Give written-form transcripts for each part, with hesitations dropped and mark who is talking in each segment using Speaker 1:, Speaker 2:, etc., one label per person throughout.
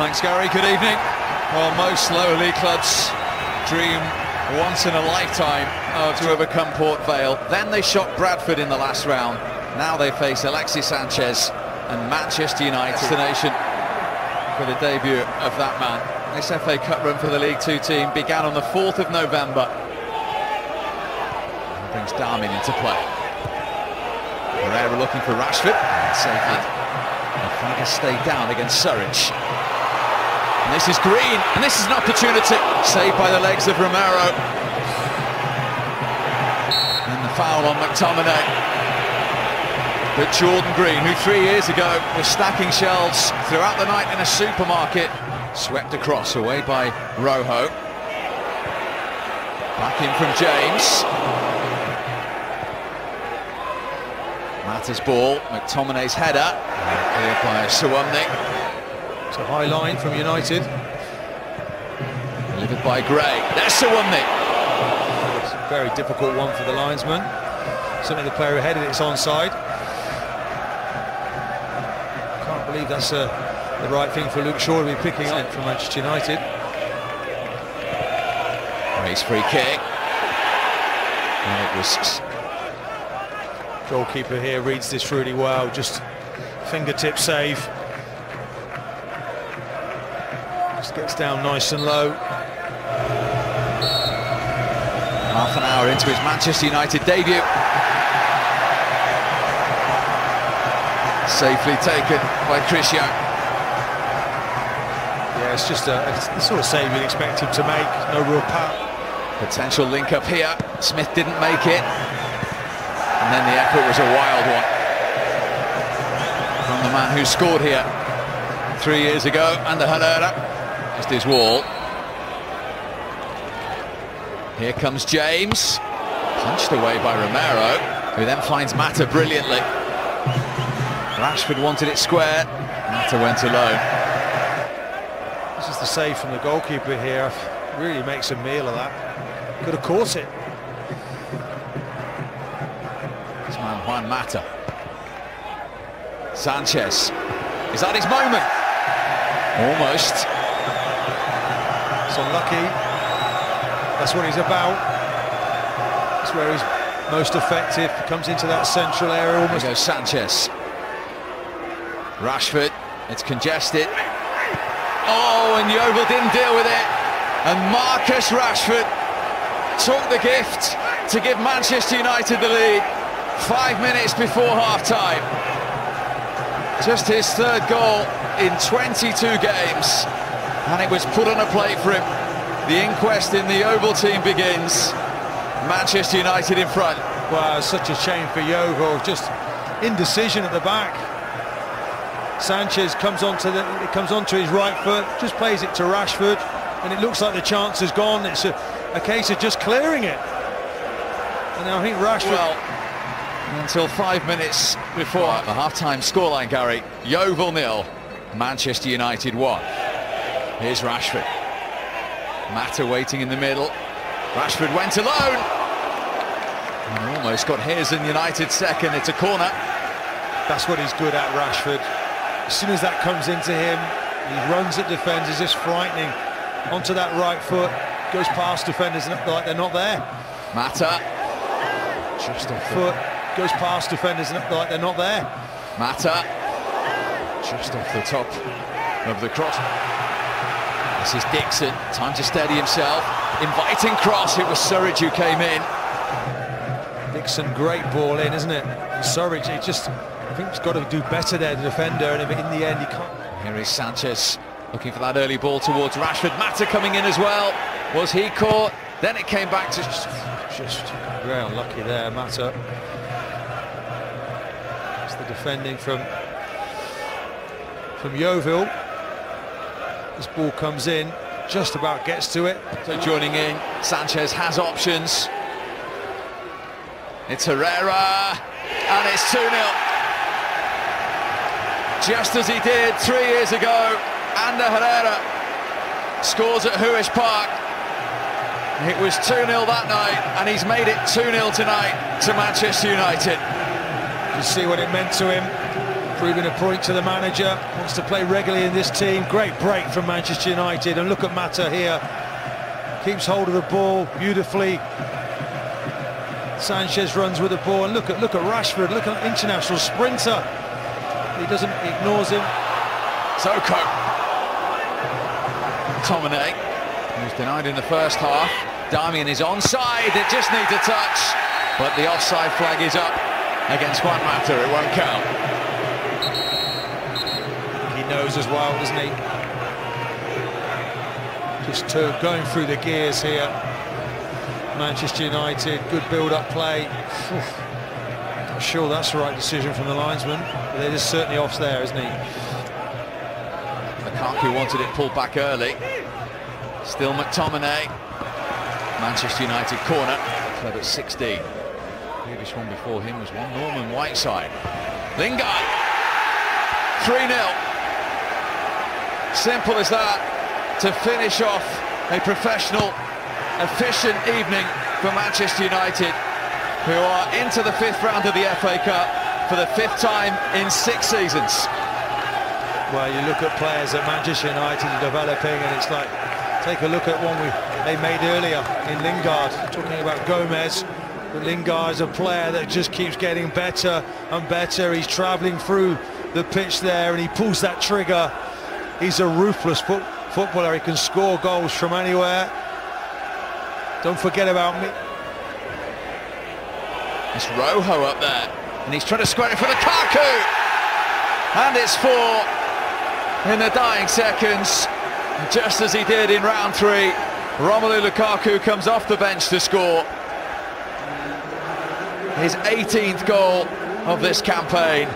Speaker 1: Thanks, Gary. Good evening. Well, most lower league clubs dream once in a lifetime to overcome Port Vale. Then they shocked Bradford in the last round. Now they face Alexis Sanchez and Manchester United. Destination for the debut of that man. This FA Cup run for the League Two team began on the 4th of November. And brings Darmin into play. Herrera looking for Rashford. Safely. Fraga stayed down against Surridge. And this is Green, and this is an opportunity. Saved by the legs of Romero. And the foul on McTominay. But Jordan Green, who 3 years ago was stacking shelves throughout the night in a supermarket, swept across, away by Rojo. Back in from James. Mata's ball, McTominay's header. Cleared by Suwamni.
Speaker 2: It's a high line from United.
Speaker 1: Delivered by Gray. There's Suwamni.
Speaker 2: It's a very difficult one for the linesman. Certainly the player who headed it's onside. Can't believe that's the right thing for Luke Shaw to be picking up from Manchester United.
Speaker 1: Gray's free kick. And it was...
Speaker 2: Goalkeeper here reads this really well, just fingertip save. Just gets down nice and low.
Speaker 1: Half an hour into his Manchester United debut. Safely taken by Cristiano.
Speaker 2: Yeah, it's just the sort of save you'd expect him to make. No real power.
Speaker 1: Potential link up here. Smith didn't make it. And then the effort was a wild one from the man who scored here 3 years ago, under Herrera. Just his wall. Here comes James, punched away by Romero, who then finds Mata brilliantly. Rashford wanted it square, Mata went alone.
Speaker 2: This is the save from the goalkeeper here. Really makes a meal of that. Could have caught it.
Speaker 1: This man Juan Mata. Sanchez. Is that his moment? Almost.
Speaker 2: It's unlucky. That's what he's about. That's where he's most effective. Comes into that central area almost.
Speaker 1: There goes Sanchez. Rashford. It's congested. Oh, and Yeovil didn't deal with it. And Marcus Rashford took the gift to give Manchester United the lead 5 minutes before half-time. Just his third goal in 22 games, and it was put on a plate for him. The inquest in the Yeovil team begins. Manchester United in front.
Speaker 2: Wow, such a shame for Yeovil. Just indecision at the back. Sanchez comes onto his right foot, just plays it to Rashford, and it looks like the chance is gone. It's a case of just clearing it. And I think Rashford...
Speaker 1: Well, until 5 minutes before the half-time scoreline, Gary. Yeovil 0, Manchester United 1. Here's Rashford. Mata waiting in the middle. Rashford went alone. And almost got his in United second. It's a corner.
Speaker 2: That's what he's good at, Rashford. As soon as that comes into him, he runs at defenders, just frightening. Onto that right foot, goes past defenders like they're not there.
Speaker 1: Mata. Just off
Speaker 2: foot. Goes past defenders like they're not there.
Speaker 1: Mata. Just off the top of the cross. This is Dixon. Time to steady himself. Inviting cross. It was Surridge who came in.
Speaker 2: Dixon, great ball in, isn't it? And Surridge, I think he's got to do better there, the defender, and in the end he can't.
Speaker 1: Here is Sanchez looking for that early ball towards Rashford. Mata coming in as well. Was he caught? Then it came back to...
Speaker 2: Just very unlucky there, Mata. It's the defending from Yeovil. This ball comes in, just about gets to it.
Speaker 1: So joining in, Sanchez has options. It's Herrera, and it's 2-0. Just as he did 3 years ago, Ander Herrera scores at Huish Park. It was 2-0 that night, and he's made it 2-0 tonight to Manchester United.
Speaker 2: You see what it meant to him. proving a point to the manager, wants to play regularly in this team. Great break from Manchester United, and look at Mata here, keeps hold of the ball beautifully. Sanchez runs with the ball, and look at Rashford, look at international sprinter. He ignores him.
Speaker 1: Zoko. Tomine, he was denied in the first half. Darmian is onside, it just needs a touch, but the offside flag is up against Juan Mata, it won't count.
Speaker 2: He knows as well, doesn't he? Just going through the gears here. Manchester United, good build-up play. Not sure that's the right decision from the linesman, but it is certainly off there, isn't he?
Speaker 1: Lukaku wanted it pulled back early. Still McTominay. Manchester United corner, club at 16. The previous one before him was one Norman Whiteside. Lingard, 3-0. Simple as that to finish off a professional, efficient evening for Manchester United, who are into the 5th round of the FA Cup for the 5th time in 6 seasons.
Speaker 2: Well, you look at players that Manchester United are developing, and it's like, take a look at one they made earlier in Lingard, talking about Gomez. But Lingard is a player that just keeps getting better and better. He's travelling through the pitch there, and he pulls that trigger. He's a ruthless footballer. He can score goals from anywhere. Don't forget about me.
Speaker 1: It's Rojo up there, and he's trying to square it for Lukaku, and it's 4 in the dying seconds, just as he did in round 3. Romelu Lukaku comes off the bench to score his 18th goal of this campaign,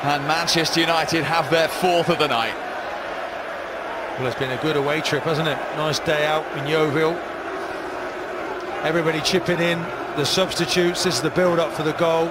Speaker 1: and Manchester United have their 4th of the night.
Speaker 2: Well, it's been a good away trip, hasn't it? Nice day out in Yeovil. Everybody chipping in, the substitutes, this is the build-up for the goal.